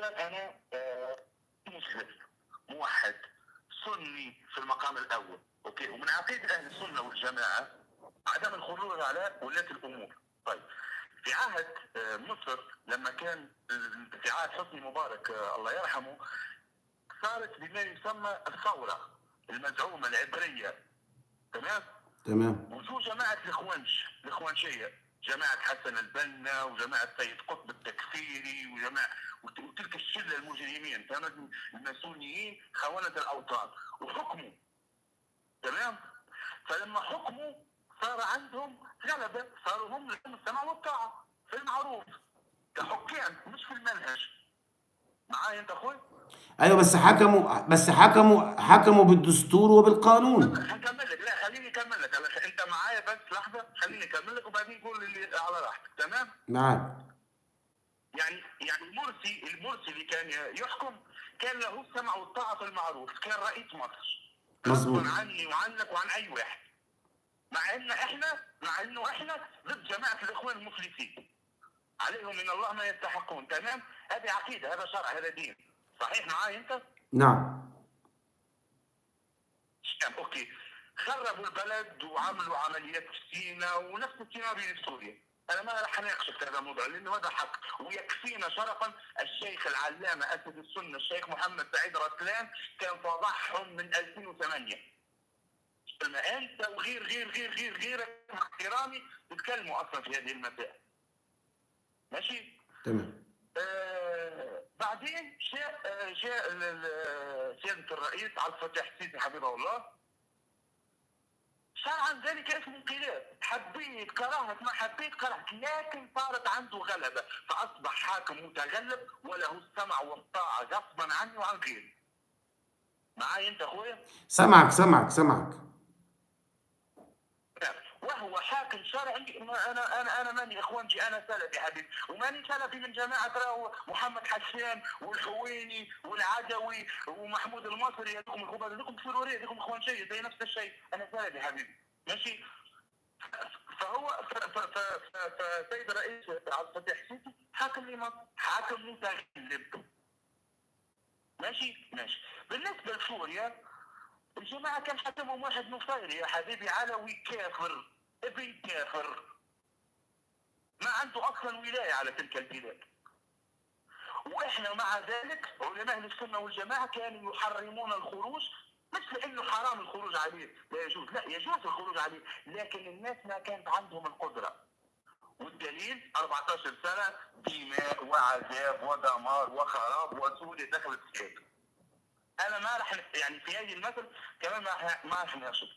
اولا انا مسلم موحد سني في المقام الاول، اوكي، ومن عقيده اهل السنه والجماعه عدم الخروج على ولاة الامور. طيب في عهد مصر لما كان في عهد حسني مبارك الله يرحمه صارت بما يسمى الثوره المزعومه العبريه، تمام. وشو جماعه الاخوانشيه، جماعه حسن البنا وجماعه سيد قطب التكفيري وتلك الشله المجرمين، تمام، الماسونيين خونه الاوطان، وحكموا، تمام. فلما حكموا صار عندهم غلبه، صاروا هم لهم السمع والطاعه في المعروف كحكام مش في المنهج. معايا انت اخوي؟ ايوه بس حكموا بالدستور وبالقانون. هكمل لك، لا خليني اكمل لك، انت معايا بس لحظه، خليني اكمل لك وبعدين قول اللي على راحتك، تمام؟ معاك. يعني المرسي اللي كان يحكم كان له السمع والطاعه في المعروف، كان رئيس مصر مظبوط. غصبا عني وعنك وعن اي واحد، مع انه احنا ضد جماعه الاخوان المفلسين، عليهم من الله ما يستحقون، تمام؟ هذه عقيده، هذا شرع، هذا دين، صحيح معاي انت؟ نعم. اوكي. خربوا البلد وعملوا عمليات في سيناء ونفس السيناريو في سوريا. انا ما راح اناقشك في هذا الموضوع لانه هذا حق، ويكفينا شرفا الشيخ العلامه اسد السنه الشيخ محمد سعيد رسلان كان فضحهم من 2008. لما انت وغير غير غير غير غيرك مع احترامي تتكلموا اصلا في هذه المسائل. ماشي؟ تمام. بعدين جاء سيادة الرئيس عبد الفتاح السيسي حفظه الله، صار عن ذلك اسم انقلاب، حبيت كرهت ما حبيت كرهت، لكن صارت عنده غلبة فأصبح حاكم متغلب وله السمع والطاعة غصبا عني وعن غيري. معاي انت اخويا؟ سمعك. وهو حاكم شرعي. انا ماني اخوانجي، انا سلفي حبيبي، وماني سلفي من جماعه راهو محمد حسان والحويني والعدوي ومحمود المصري، هذوكم الخبراء، هذوكم سروريه، هذوكم اخوانجيه زي نفس الشيء، انا سلفي حبيبي، ماشي. فهو فسيد الرئيس عبد الفتاح السيسي حاكم لمصر، حاكم متغلب، ماشي. بالنسبه لسوريا الجماعه كان حكمهم واحد نصيري يا حبيبي، علوي كافر، ابن كافر، ما عنده اصلا ولايه على تلك البلاد. واحنا مع ذلك علماء اهل السنه والجماعه كانوا يحرمون الخروج، مش لانه حرام الخروج عليه لا يجوز، لا يجوز الخروج عليه، لكن الناس ما كانت عندهم القدره. والدليل 14 سنه دماء وعذاب ودمار وخراب، وسوريا دخلت في حياته. انا ما راح يعني في هذه المثل كمان ما راح نرشد.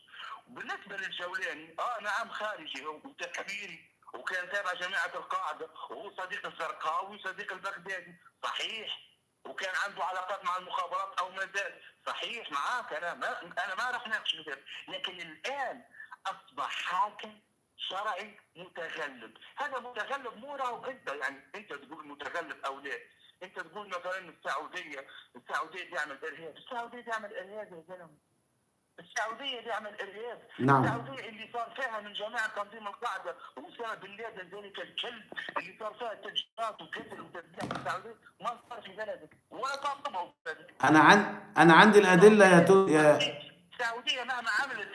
بالنسبه للجولاني نعم خارجي وتكفيري، وكان تابع جماعه القاعده، وهو صديق الزرقاوي وصديق البغدادي، صحيح، وكان عنده علاقات مع المخابرات او ما زال، صحيح معاك، انا ما راح ناقش مثال. لكن الان اصبح حاكم شرعي متغلب. هذا متغلب مو راهو انت، يعني انت تقول متغلب او لا، انت تقول مثلا السعوديه تعمل ارهاب، السعوديه تعمل ارهاب يا زلمه، السعوديه تعمل ارهاب. نعم. السعوديه اللي صار فيها من جماعه تنظيم القاعده واسامه بن لادن ذلك الكلب اللي صار فيها تفجيرات وقتل وتذبيح في السعوديه ما صار في بلدك ولا طبقوا في بلدك. انا عندي الادله يا السعوديه مهما عملت،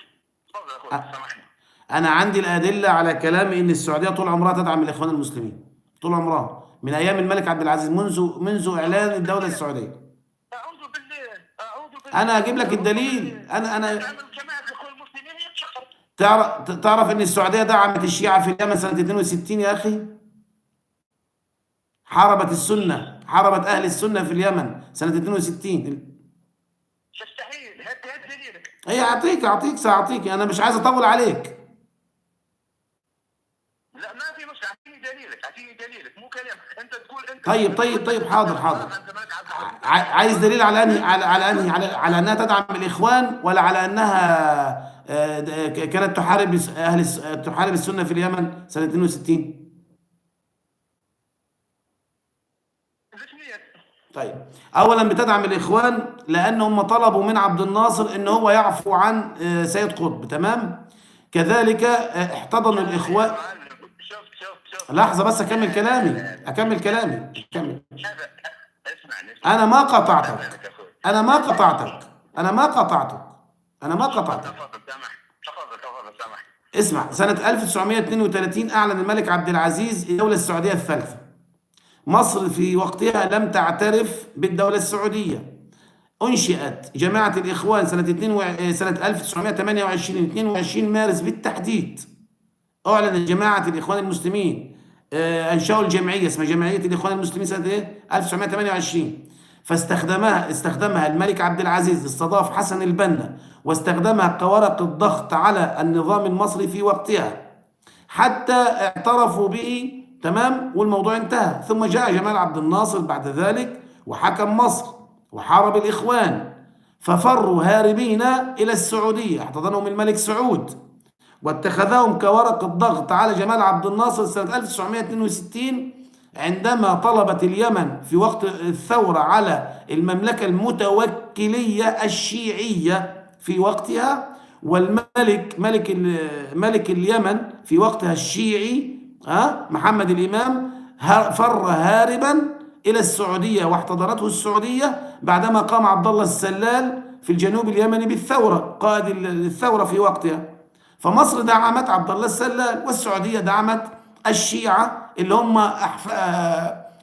تفضل يا اخوي سامحني، انا عندي الادله على كلامي ان السعوديه طول عمرها تدعم الاخوان المسلمين، طول عمرها من ايام الملك عبد العزيز، منذ اعلان الدوله السعوديه. اعوذ بالله. انا اجيب لك الدليل. انا جماعه الاخوان المسلمين يتشقق. تعرف ان السعوديه دعمت الشيعه في اليمن سنه 62 يا اخي، حاربت اهل السنه في اليمن سنه 62. يستحيل، هات دليلك. اعطيك ساعطيك، انا مش عايز اطول عليك. لا ما في مشكله، اعطيني دليلك مو كلام انت تقول انت. طيب حاضر. عايز دليل على انهي على انها تدعم الاخوان، ولا على انها كانت تحارب السنه في اليمن سنه 62؟ طيب، اولا بتدعم الاخوان لانهم طلبوا من عبد الناصر ان هو يعفو عن سيد قطب، تمام. كذلك احتضنوا الاخوان. شوف لحظه بس اكمل كلامي. اسمعني انا ما قطعتك، انا ما قطعتك، انا ما قطعتك، انا ما قطعتك. تفضل سامح. اسمع، سنة 1932 أعلن الملك عبد العزيز الدولة السعودية الثالثة. مصر في وقتها لم تعترف بالدولة السعودية. أنشئت جماعة الإخوان سنة 1928 22 مارس بالتحديد. أعلن جماعة الإخوان المسلمين، أنشأوا الجمعية اسمها جمعية الإخوان المسلمين سنة 1928. استخدمها الملك عبد العزيز، استضاف حسن البنا واستخدمها كورقة ضغط على النظام المصري في وقتها حتى اعترفوا به، تمام، والموضوع انتهى. ثم جاء جمال عبد الناصر بعد ذلك وحكم مصر وحارب الإخوان، ففروا هاربين إلى السعودية، احتضنهم الملك سعود واتخذهم كورقة ضغط على جمال عبد الناصر سنة 1962 عندما طلبت اليمن في وقت الثورة على المملكة المتوكلية الشيعية في وقتها، والملك ملك اليمن في وقتها الشيعي محمد الإمام فر هاربا إلى السعودية واحتضنته السعودية بعدما قام عبد الله السلال في الجنوب اليمني بالثورة، قائد الثورة في وقتها. فمصر دعمت عبد الله السلال والسعودية دعمت الشيعة اللي هم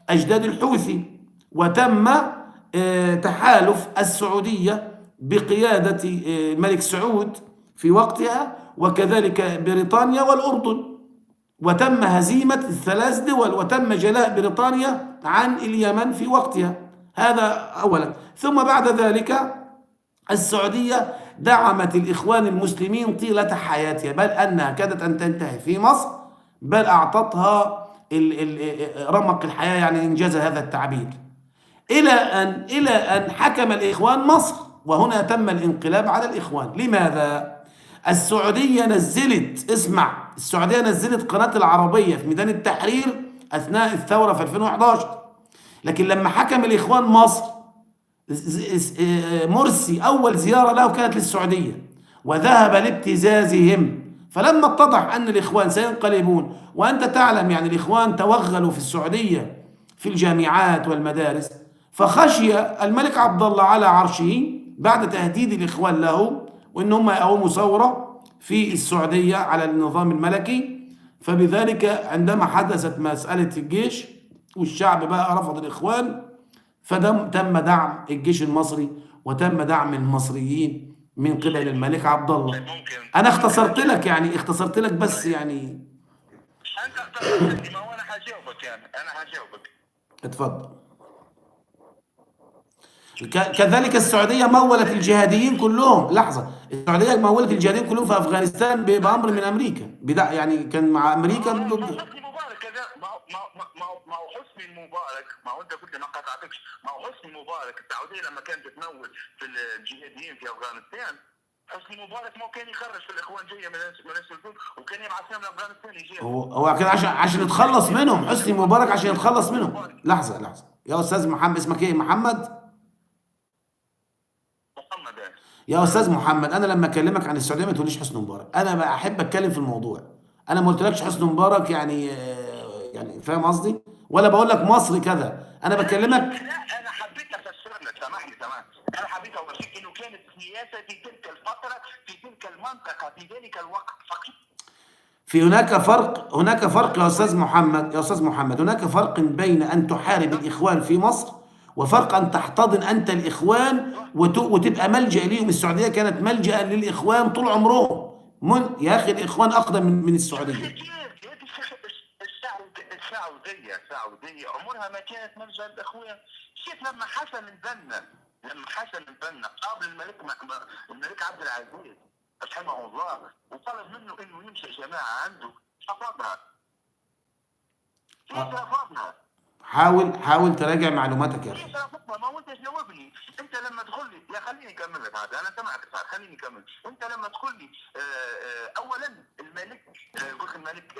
أجداد الحوثي، وتم تحالف السعودية بقيادة الملك سعود في وقتها وكذلك بريطانيا والأردن، وتم هزيمة الثلاث دول وتم جلاء بريطانيا عن اليمن في وقتها. هذا أولا. ثم بعد ذلك السعودية دعمت الإخوان المسلمين طيلة حياتها، بل أنها كادت أن تنتهي في مصر، بل أعطتها رمق الحياة، يعني إنجاز هذا التعبير، إلى أن حكم الإخوان مصر، وهنا تم الانقلاب على الإخوان. لماذا؟ السعودية نزلت، اسمع، السعودية نزلت قناة العربية في ميدان التحرير أثناء الثورة في 2011، لكن لما حكم الإخوان مصر مرسي أول زيارة له كانت للسعودية وذهب لابتزازهم، فلما اتضح أن الإخوان سينقلبون، وأنت تعلم يعني الإخوان توغلوا في السعودية في الجامعات والمدارس، فخشي الملك عبد الله على عرشه بعد تهديد الإخوان له وإنهم يقوموا ثورة في السعودية على النظام الملكي. فبذلك عندما حدثت مسألة الجيش والشعب بقى رفض الإخوان، فتم دعم الجيش المصري وتم دعم المصريين من قبل الملك عبد الله. انا اختصرت لك، يعني اختصرت لك بس يعني. انت اختصرت، ما هو انا هجاوبك، يعني انا هجاوبك. اتفضل. كذلك السعوديه مولت الجهاديين كلهم، لحظه، السعوديه مولت الجهاديين كلهم في افغانستان بامر من امريكا، يعني كان مع امريكا ضد حسني مبارك كذا. ما هو حسني مبارك، ما هو انت قلت ما قطعتكش، ما هو حسني مبارك السعوديه لما كانت تمول في الجهاديين في افغانستان، حسني مبارك ما كان يخرج في الاخوان جايه من السلطون وكان يبعثهم لافغانستان يجي. هو كان عشان يتخلص منهم، حسني مبارك عشان يتخلص منهم. لحظه يا استاذ محمد، اسمك ايه؟ محمد يا استاذ محمد، انا لما اكلمك عن السعوديه ما تقوليش حسني مبارك، انا احب اتكلم في الموضوع. انا ما قلتلكش حسني مبارك يعني فاهم قصدي، ولا بقول لك مصر كذا، انا بكلمك. لا انا حبيت افسر لك، سامحني تمام، انا حبيت اوريك انه كانت سياسه في تلك الفتره في تلك المنطقه في ذلك الوقت فقط. هناك فرق يا استاذ محمد، هناك فرق بين ان تحارب الاخوان في مصر وفرق أن تحتضن أنت الإخوان وتبقى ملجأ ليهم. السعودية كانت ملجأ للإخوان طول عمرهم. يا أخي الإخوان أقدم من السعودية. السعودية عمرها ما كانت ملجأ للإخوان. شوف لما حسن البنا قابل الملك عبد العزيز رحمه الله وطلب منه إنه يمشي جماعة عنده، رفضها. كيف رفضها؟ حاول تراجع معلوماتك يا اخي. ما هو انت جاوبني. انت لما تقول لي يا خليني اكمل لك هذا، انا سمعك صار، خليني اكمل. انت لما تقول لي اولا الملك قلت الملك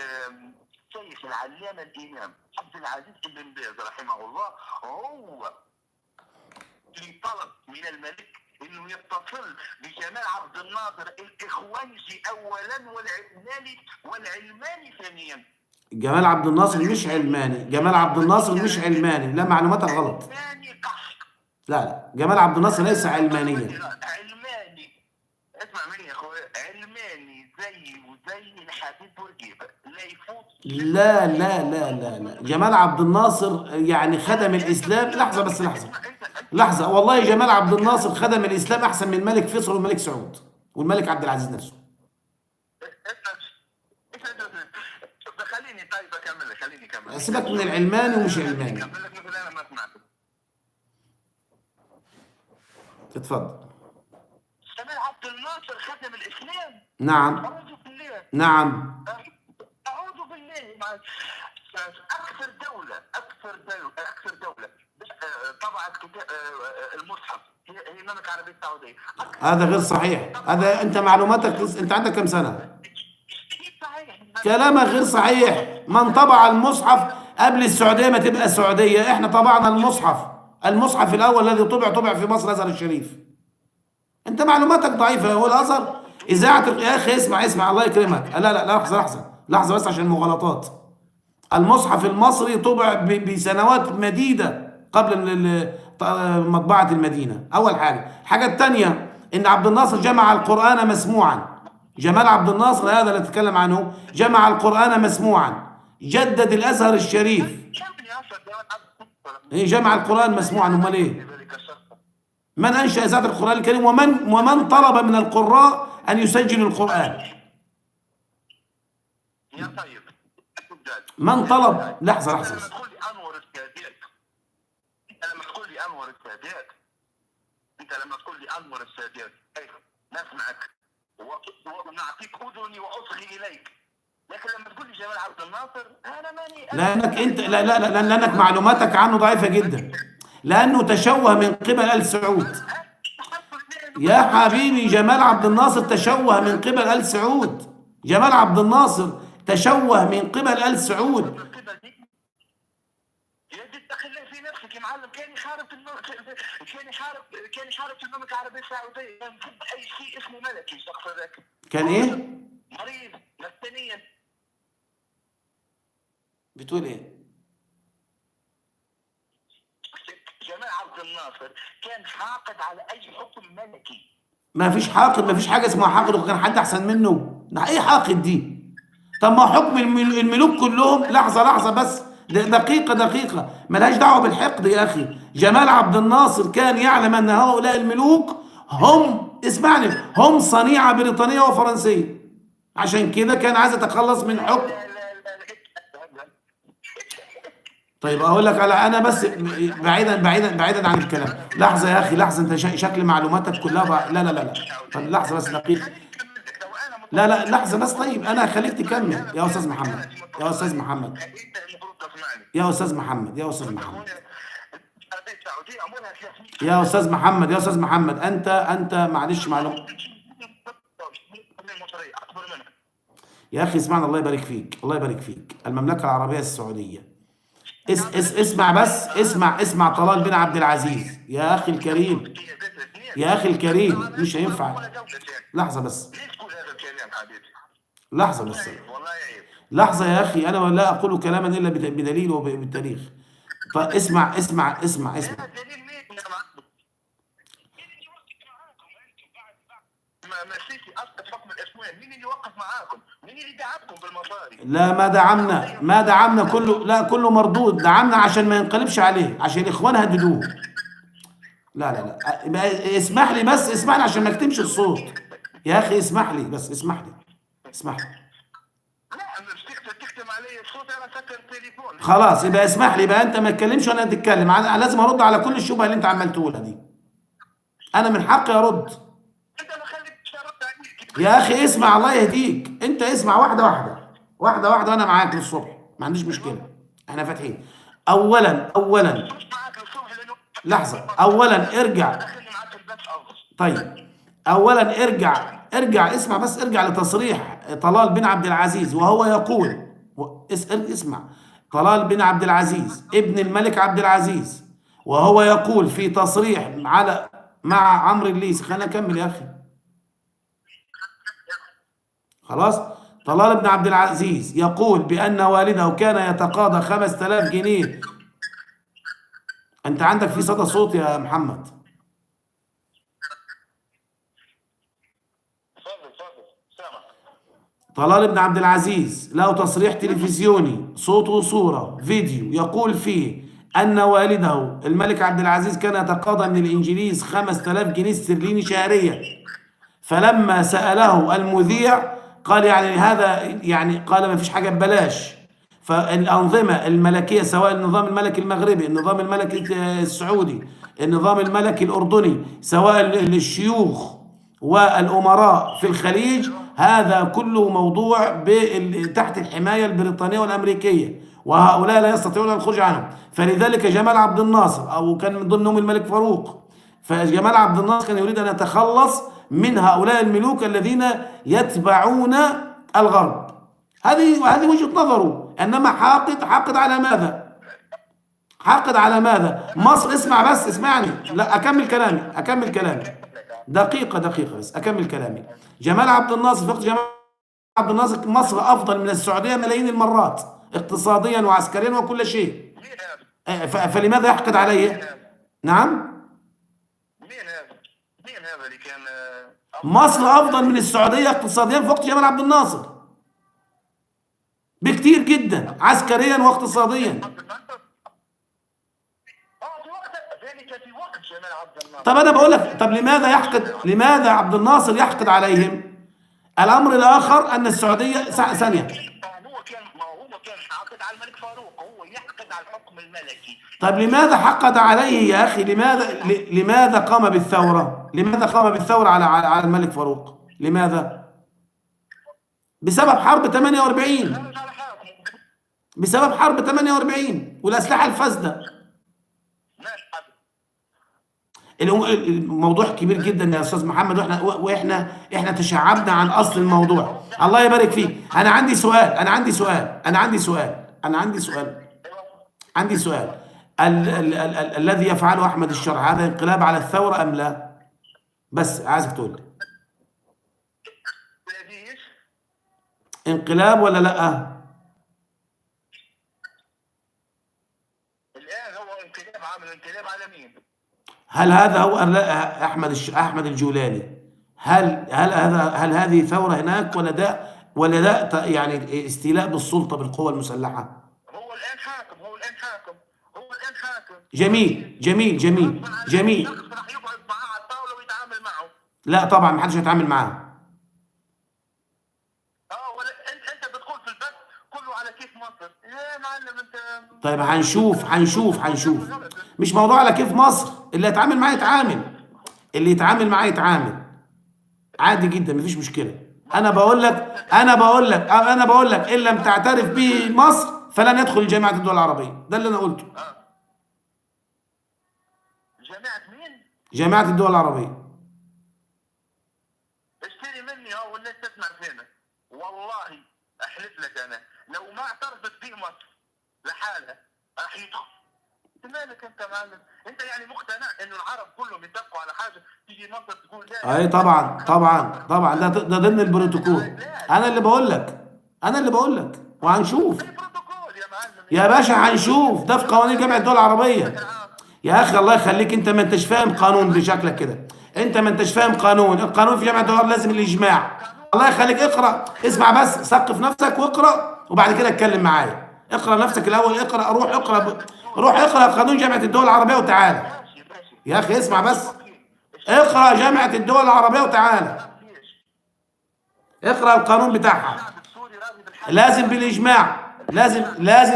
شيخ العلامه الامام عبد العزيز بن باز رحمه الله هو اللي طلب من الملك انه يتصل بجمال عبد الناصر الاخوانجي اولا والعلماني ثانيا. جمال عبد الناصر مش علماني، لا معلوماتك غلط. علماني قحط لا لا، جمال عبد الناصر ليس علمانيا. علماني. اسمع مني يا اخوي، علماني زي وزي الحبيب بورقيبه، لا يفوت. لا لا لا لا لا، جمال عبد الناصر يعني خدم الاسلام. لحظه بس، لحظه لحظه، والله جمال عبد الناصر خدم الاسلام احسن من الملك فيصل والملك سعود والملك عبد العزيز نفسه. خليني طيب اكمل لك، خليني اكمل. سيبك من العلماني ومش علماني. اكمل لك مثل انا ما سمعت. اتفضل. جمال عبد الناصر خدم الاسلام. نعم اعوذ بالله. نعم. اعوذ بالله. اكثر دوله طبعت المصحف هي المملكه العربيه السعوديه. هذا غير صحيح. هذا انت معلوماتك انت عندك كم سنه؟ كلامك غير صحيح. من طبع المصحف قبل السعوديه ما تبقى سعوديه؟ احنا طبعنا المصحف الاول الذي طبع في مصر الازهر الشريف. انت معلوماتك ضعيفه. هو الازهر اذاعه يا اخي اسمع الله يكرمك. لا لا لا، لحظه بس عشان المغالطات. المصحف المصري طبع بسنوات مديده قبل مطبعه المدينه. اول حاجه. الحاجه الثانيه ان عبد الناصر جمع القران مسموعا. جمال عبد الناصر هذا اللي تتكلم عنه جمع القران مسموعا، جدد الازهر الشريف. ايه جمع القران مسموعا؟ امال ايه؟ من انشا اذاعه القران الكريم؟ ومن طلب من القراء ان يسجلوا القران؟ يا طيب من طلب؟ لحظه لما تقول لي انور السادات، انت لما تقول لي انور السادات نسمعك ونعطيك اذني واصغي اليك، لكن لما تقول لي جمال عبد الناصر انا ماني. لانك انت لانك معلوماتك عنه ضعيفه جدا، لانه تشوه من قبل ال سعود. يا حبيبي جمال عبد الناصر تشوه من قبل ال سعود. جمال عبد الناصر تشوه من قبل ال سعود. يا دي تخلي في نفسك يا معلم. كان يحارب المملكه العربيه السعوديه، كان ضد اي شيء اسمه ملكي. شخص ذاك كان ايه؟ مريض نفسانيا. بتقول ايه؟ جمال عبد الناصر كان حاقد على اي حكم ملكي. ما فيش حاقد، ما فيش حاجه اسمها حاقد وكان حد احسن منه. ده ايه حاقد دي؟ طب ما حكم الملوك كلهم. لحظه بس، دقيقه ملهاش دعوه بالحقد يا اخي. جمال عبد الناصر كان يعلم ان هؤلاء الملوك هم، اسمعني، هم صنيعه بريطانيه وفرنسيه، عشان كده كان عايز يتخلص من حكم. طيب اقول لك على، انا بس بعيدا عن الكلام. لحظه يا اخي، لحظه، انت شكل معلوماتك كلها لا لا لا لا. طب لحظه بس، دقيقه. لا لحظه بس. طيب انا هخليك تكمل يا استاذ محمد. يا استاذ محمد يا استاذ محمد يا استاذ محمد انت معلش معلومه يا اخي. اسمعنا، الله يبارك فيك. المملكه العربيه السعوديه. اسمع بس، اسمع طلال بن عبد العزيز يا اخي الكريم. مش هينفع. لحظه بس. لحظه يا اخي، انا لا اقول كلاما الا بدليل وبالتاريخ. فاسمع. مين اللي وقف معاكم؟ مين اللي دعمكم بالمصاري؟ لا ما دعمنا كله. لا كله مردود. دعمنا عشان ما ينقلبش عليه، عشان الاخوان هددوه. لا اسمح لي بس، اسمعني عشان ما اكتمش الصوت يا اخي. اسمح لي. لا مش تكتم علي الصوت. انا سكر التليفون. خلاص يبقى اسمح لي بقى، انت ما تتكلمش وانا اتكلم. انا لازم ارد على كل الشبهه اللي انت عمال تقولها دي. انا من حقي ارد. انت ما خليتش ارد عليك يا اخي اسمع، الله يهديك. انت اسمع واحده وانا معاك للصبح، ما عنديش مشكله، احنا فاتحين. اولا لحظه. اولا ارجع. طيب اولا ارجع اسمع بس. ارجع لتصريح طلال بن عبد العزيز وهو يقول، اسمع، طلال بن عبد العزيز ابن الملك عبد العزيز وهو يقول في تصريح مع عمرو الليثي. خلينا نكمل يا اخي. خلاص. طلال بن عبد العزيز يقول بأن والده كان يتقاضى 5000 جنيه. انت عندك في صدى صوت يا محمد. اتفضل سامع. طلال بن عبد العزيز له تصريح تلفزيوني صوت وصورة فيديو يقول فيه أن والده الملك عبد العزيز كان يتقاضى من الإنجليز 5000 جنيه استرليني شهريا، فلما سأله المذيع قال يعني هذا يعني قال ما فيش حاجة ببلاش. فالأنظمة الملكية سواء النظام الملكي المغربي، النظام الملكي السعودي، النظام الملكي الأردني، سواء الشيوخ والأمراء في الخليج، هذا كله موضوع تحت الحماية البريطانية والأمريكية، وهؤلاء لا يستطيعون الخروج عنهم. فلذلك جمال عبد الناصر أو كان من ضمنهم الملك فاروق، فجمال عبد الناصر كان يريد أن يتخلص من هؤلاء الملوك الذين يتبعون الغرب. هذه وجهة نظره، انما حاقد على ماذا؟ حاقد على ماذا؟ مصر، اسمع بس اسمعني، لا اكمل كلامي دقيقة بس اكمل كلامي. جمال عبد الناصر في وقت جمال عبد الناصر مصر افضل من السعودية ملايين المرات اقتصاديا وعسكريا وكل شيء. فلماذا يحقد عليه؟ نعم؟ مين هذا اللي كان مصر افضل من السعودية اقتصاديا في وقت جمال عبد الناصر بكتير جدا، عسكريا واقتصاديا. في وقت جمال عبد الناصر. طب انا بقول لك، طب لماذا عبد الناصر يحقد عليهم؟ الامر الاخر ان السعوديه ثانيه. هو كان حاقد على الملك فاروق، هو يحقد على الحكم الملكي. طب لماذا حقد عليه يا اخي؟ لماذا قام بالثوره؟ لماذا قام بالثوره على الملك فاروق؟ لماذا؟ بسبب حرب 48. بسبب حرب 48 والاسلحه الفاسده. الموضوع كبير جدا يا استاذ محمد، واحنا تشعبنا عن اصل الموضوع. الله يبارك فيك. انا عندي سؤال. الذي يفعله احمد الشرع هذا انقلاب على الثوره ام لا؟ بس عايزك تقول لي انقلاب ولا لا؟ الان هو انقلاب، عامل انقلاب على مين؟ هل هذا هو احمد الجولاني؟ هل هذه ثوره هناك ولا ده يعني استيلاء بالسلطه بالقوه المسلحه؟ هو الان حاكم. جميل. راح يقعد معاه على الطاوله ويتعامل معه؟ لا طبعا ما حدش هيتعامل معاه. ولا انت بتقول في البث كله على كيف مصر يا معلم انت. طيب هنشوف. مش موضوع على كيف مصر، اللي يتعامل معاه يتعامل عادي جدا، مفيش مشكله. انا بقول لك ان لم تعترف به مصر فلن يدخل جامعه الدول العربيه. ده اللي انا قلته. جامعه مين؟ جامعه الدول العربيه. اشتري مني والناس تسمع فينا، والله احلف لك انا لو ما اعترفت به مصر لحالها راح يدخل. مالك انت معلم؟ انت يعني مقتنع انه العرب كلهم يتفقوا على حاجه تيجي مصر تقول لا؟ اي طبعا ده ضمن البروتوكول. انا اللي بقول لك وهنشوف يا باشا، هنشوف. ده في قوانين جامعه الدول العربيه يا اخي. الله يخليك، انت ما انتش فاهم قانون بشكلك كده. انت ما انتش فاهم القانون في جامعه الدول لازم الاجماع. الله يخليك اقرا، اسمع بس، ثقف نفسك واقرا وبعد كده اتكلم معايا. اقرا نفسك الاول، روح اقرا قانون جامعه الدول العربيه وتعالى. يا اخي اسمع بس، اقرا جامعه الدول العربيه وتعالى، اقرا القانون بتاعها. لازم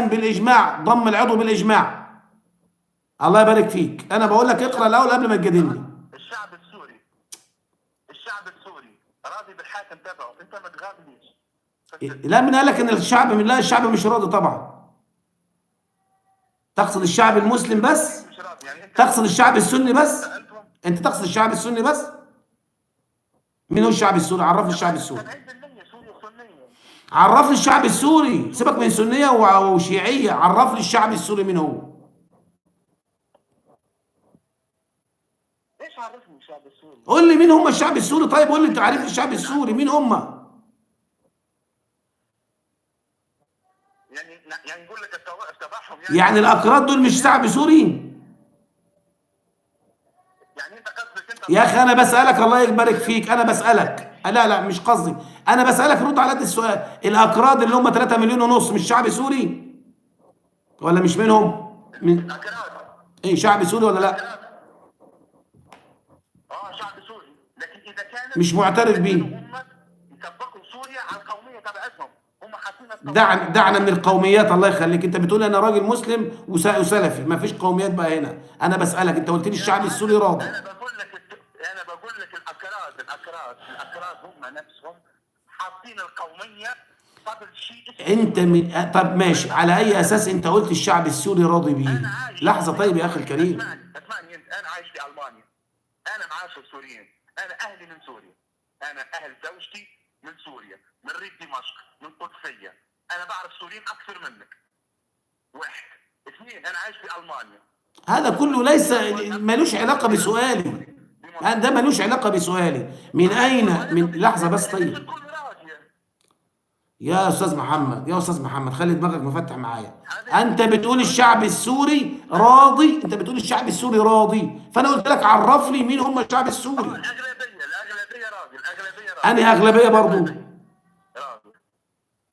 بالاجماع، ضم العضو بالاجماع. الله يبارك فيك. انا بقول لك اقرا الاول قبل ما تجادلني. الشعب السوري راضي بالحاكم تبعه، انت ما تغابنيش. لا، من قال لك ان الشعب مش راضي طبعا. تقصد الشعب المسلم بس؟ تقصد الشعب السني بس؟ انت تقصد الشعب السني بس؟ مين هو الشعب السوري؟ عرفني الشعب السوري. عرفني الشعب السوري، سيبك من سنيه وشيعيه. عرفني الشعب السوري مين هو. ايش عرفني الشعب السوري؟ قول لي مين هم الشعب السوري. طيب قول لي انت عارف الشعب السوري مين هم؟ يعني نقول لك الطوائف تبعهم يعني الاكراد دول مش شعب سوري؟ يعني انت قصدك انت يا اخي انا بسالك، الله يبارك فيك، انا بسالك، لا لا مش قصدي، انا بسالك رد على قد السؤال. الاكراد اللي هم 3 مليون ونص مش شعب سوري ولا مش منهم؟ من الاكراد. ايه، شعب سوري ولا لا؟ الاكراد اه شعب سوري، لكن اذا كانت مش معترف كانوا بيه. هم يطبقوا سوريا على القوميه تبعتهم، هم حاطين القوميه دعنا من القوميات، الله يخليك. انت بتقول انا راجل مسلم وسلفي، ما فيش قوميات بقى هنا. انا بسالك، انت قلت لي يا الشعب السوري معلم. راضي. انا بقول لك الاكراد هم نفسهم حاطين القوميه قبل شيء اسمه انت من طب ماشي، على اي اساس انت قلت الشعب السوري راضي بيه؟ انا عايش لحظه في طيب يا اخي المانيا، الكريم. اسمعني انت، انا عايش في المانيا، انا معاشر سوريين، انا اهلي من سوريا، انا اهل زوجتي من سوريا، من ريف دمشق، من قدسيه، انا بعرف سوريين اكثر منك. واحد. اثنين، انا عايش في المانيا. هذا كله ليس، ملوش علاقه بسؤالي. ده ملوش علاقه بسؤالي. من اين، من لحظه بس طيب. الكل راضي. يا استاذ محمد، يا استاذ محمد، خلي دماغك مفتح معايا. حبيبي انت بتقول الشعب السوري راضي، انت بتقول الشعب السوري راضي، فانا قلت لك عرف لي مين هم الشعب السوري. الاغلبيه راضي، الاغلبيه راضي. انهي اغلبيه برضو؟ راضي.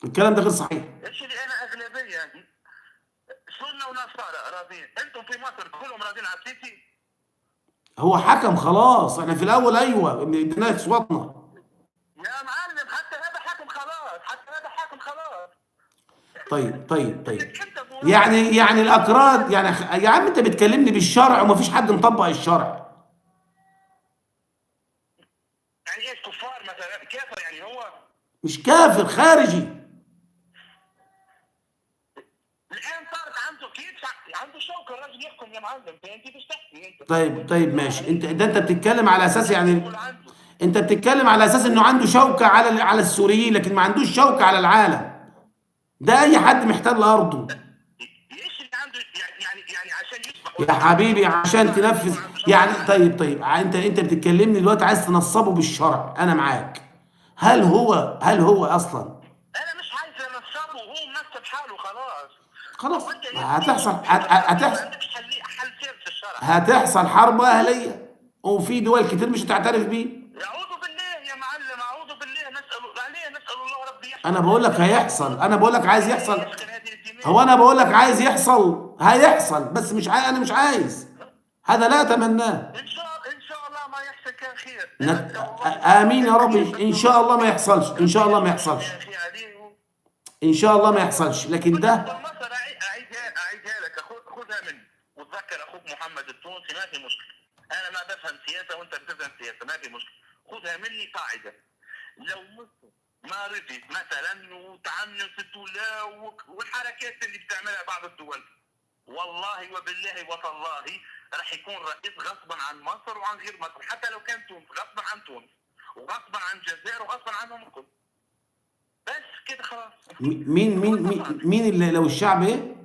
الكلام ده غير صحيح. ايش اللي انا اغلبيه يعني؟ سنه ونصارى راضيين، انتم في مصر كلهم راضيين على السيسي؟ هو حكم خلاص، احنا في الاول ايوه اديناك اصواتنا. يا معلم حتى هذا حاكم خلاص، حتى هذا حاكم خلاص. طيب طيب طيب. انت يعني الاكراد، يعني يا عم انت بتكلمني بالشرع ومفيش حد مطبق الشرع. يعني ايش كفار مثلا؟ كافر يعني هو؟ مش كافر، خارجي. الان صارت عنده كيف عنده شوكه، الراجل يحكم يا معلم، انت ايش تحكي انت؟ طيب طيب ماشي، انت بتتكلم على اساس يعني، يقول عنده. انت بتتكلم على اساس انه عنده شوكة على السوريين، لكن ما عندوش شوكة على العالم. ده اي حد محتل ارضه. ايش اللي عنده يعني عشان يصبح يا حبيبي عشان تنفذ يعني. طيب طيب، انت بتتكلمني دلوقتي عايز تنصبه بالشرع، انا معاك. هل هو اصلا؟ انا مش عايز انصبه، هو منصب حاله خلاص. خلاص هو انت هتحصل ما هتحصل عندكش حل سير في الشرع. هتحصل حرب اهليه، وفي دول كتير مش هتعترف بيه. اعوذ بالله يا معلم، اعوذ بالله، نسال الله ربي يحفظ. انا بقول لك هيحصل، انا بقول لك عايز يحصل. يسكن هذه الدماء. هو انا بقول لك عايز يحصل، هيحصل، بس مش انا مش عايز، هذا لا اتمناه. ان شاء الله ما يحصل كان خير. امين يا رب. ان شاء الله ما يحصلش، ان شاء الله ما يحصلش، يا اخي عليه. ان شاء الله ما يحصلش، لكن ده المصر اعيدها لك، خذها مني وتذكر اخوك محمد التونسي، ما في مشكله. انا ما بفهم سياسه وانت بتفهم سياسه، ما في مشكله. خذها مني قاعده. لو مصر ما رضيت مثلا وتعنست والحركات اللي بتعملها بعض الدول، والله وبالله وتالله راح يكون رئيس غصبا عن مصر وعن غير مصر، حتى لو كان تونس غصبا عن تونس وغصبا عن الجزائر وغصبا عنهم الكل. بس كده خلاص. مين اللي لو الشعب ايه؟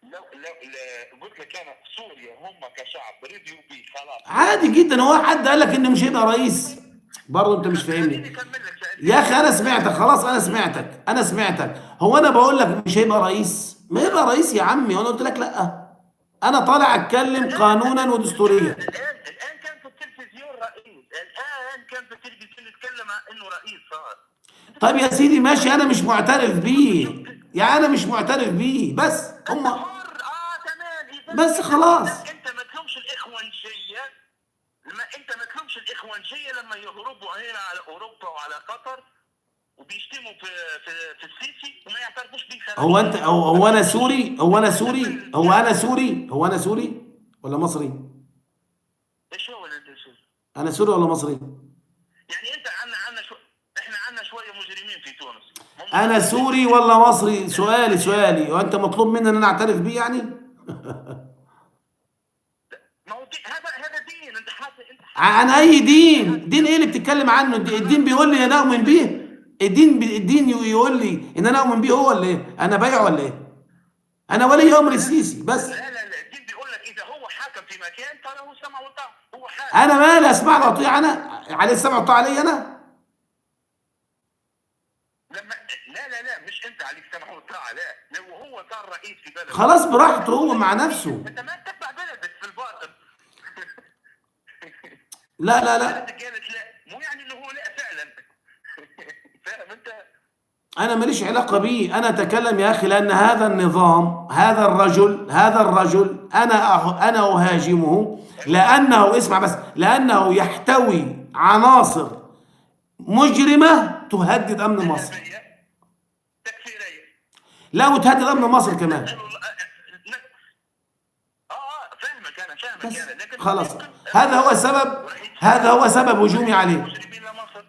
لو قلت لك انا سوريا هم كشعب رضيوا بيه خلاص عادي جدا. هو حد قال لك انه مش هيبقى رئيس؟ برضه انت مش فاهمني يا اخي. انا سمعتك خلاص، انا سمعتك. هو انا بقول لك مش هيبقى رئيس؟ ما يبقى رئيس يا عمي، وانا قلت لك لا. انا طالع اتكلم قانونا ودستوريا. الان كان في التلفزيون رئيس، الان كان في التلفزيون يتكلم انه رئيس صار. طيب يا سيدي ماشي، انا مش معترف بيه، يعني انا مش معترف بيه، بس هم تمام. بس خلاص. انت ما تلومش الاخوانجيه، انت ما تلومش الاخوانجيه لما يهربوا هنا على اوروبا وعلى قطر وبيشتموا في السيسي وما يعترفوش بيه. هو انا سوري ولا مصري؟ ايش هو اللي انت سوري؟ انا سوري ولا مصري؟ يعني انت احنا عندنا شويه مجرمين في تونس. انا سوري ولا مصري؟ سؤالي، وانت مطلوب مني ان انا اعترف بيه يعني؟ ما هو هذا دين. انت عن اي دين ايه اللي بتتكلم عنه؟ الدين بيقول لي انا اؤمن بيه؟ الدين يقول لي ان انا اؤمن بيه هو ولا ايه؟ انا بايع ولا ايه؟ انا ولي امر السيسي بس. لا الدين بيقول لك اذا هو حاكم في مكان فله السمع والطاعه، هو حاكم. انا مالي اسمع له واطيع؟ انا عليه السمع والطاعه علي انا؟ لا مش انت عليك السمع والطاعه، لا. لو هو صار رئيس في بلد خلاص براحته هو مع نفسه. انت ما تتبع بلدك في البلد. لا لا لا، قالت لا، مو يعني انه هو لا فعلا. فاهم انت؟ انا ماليش علاقه بيه، انا اتكلم يا اخي لان هذا النظام، هذا الرجل انا اهاجمه لانه، اسمع بس، لانه يحتوي عناصر مجرمه تهدد امن مصر. ارهابيه تكفيريه. لا، وتهدد امن مصر كمان. نسأل الله. فاهمك انا، فاهمك بس انا، لكن هو خلاص، يمكن هذا هو سبب، هذا هو سبب هجومي عليه. مجرمين لمصر.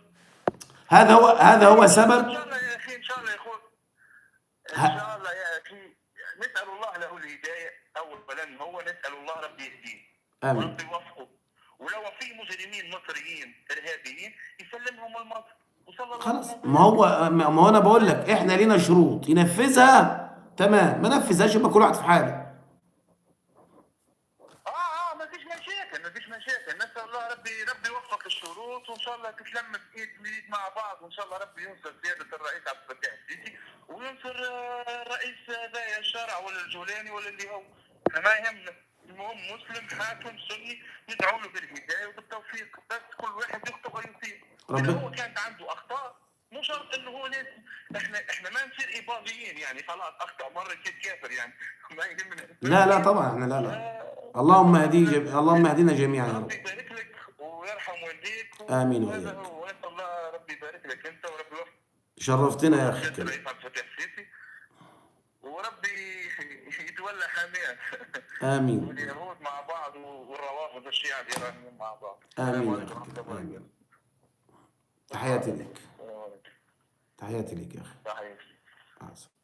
هذا هو ان سبب. شاء الله يا اخي، ان شاء الله يا اخوي، ان ه- شاء الله يا اخي. نسال الله له الهدايه اولا، هو نسال الله ربي يهديه امين. وربي يوفقه، ولو في مجرمين مصريين ارهابيين يسلمهم لمصر، وصلى الله خلاص، عليه ما هو انا بقول لك احنا لينا شروط ينفذها، تمام، ما نفذهاش يبقى كل واحد في حاله. ما فيش مشاكل، ما فيش مشاكل. نسال الله ربي يوفق الشروط، وان شاء الله تتلم بايد مع بعض، وان شاء الله ربي ينصر سياده الرئيس عبد الفتاح السيسي، وينصر الرئيس ذا الشارع ولا الجولاني ولا اللي هو. احنا ما يهمنا، المهم مسلم حاكم سني ندعو له بالهدايه وبالتوفيق، بس كل واحد يخطئ ويصيب. اذا هو كانت عنده اخطاء، مو شرط انه هو لازم احنا ما نصير اباضيين يعني، خلاص اخطا مره كيف كافر يعني. ما يهمنا. لا لا طبعا، احنا لا لا. اللهم اللهم اهدنا جميعا يا رب. ربي يبارك لك ويرحم والديك، امين وهذا وإياك. هو. ونسال الله ربي يبارك لك انت، وربي يوفقك شرفتنا يا اخي سياده الكريم. الرئيس عبد الفتاح السيسي، وربي يتولى حاميات. امين. واليهود مع بعض والروافض الشيعة الايرانيين مع بعض. امين يا السلام اخي عليكم ورحمه الكريم. الله امين. وبركاته. تحياتي لك. السلام عليكم. تحياتي لك يا اخي. تحياتي. مع السلامة.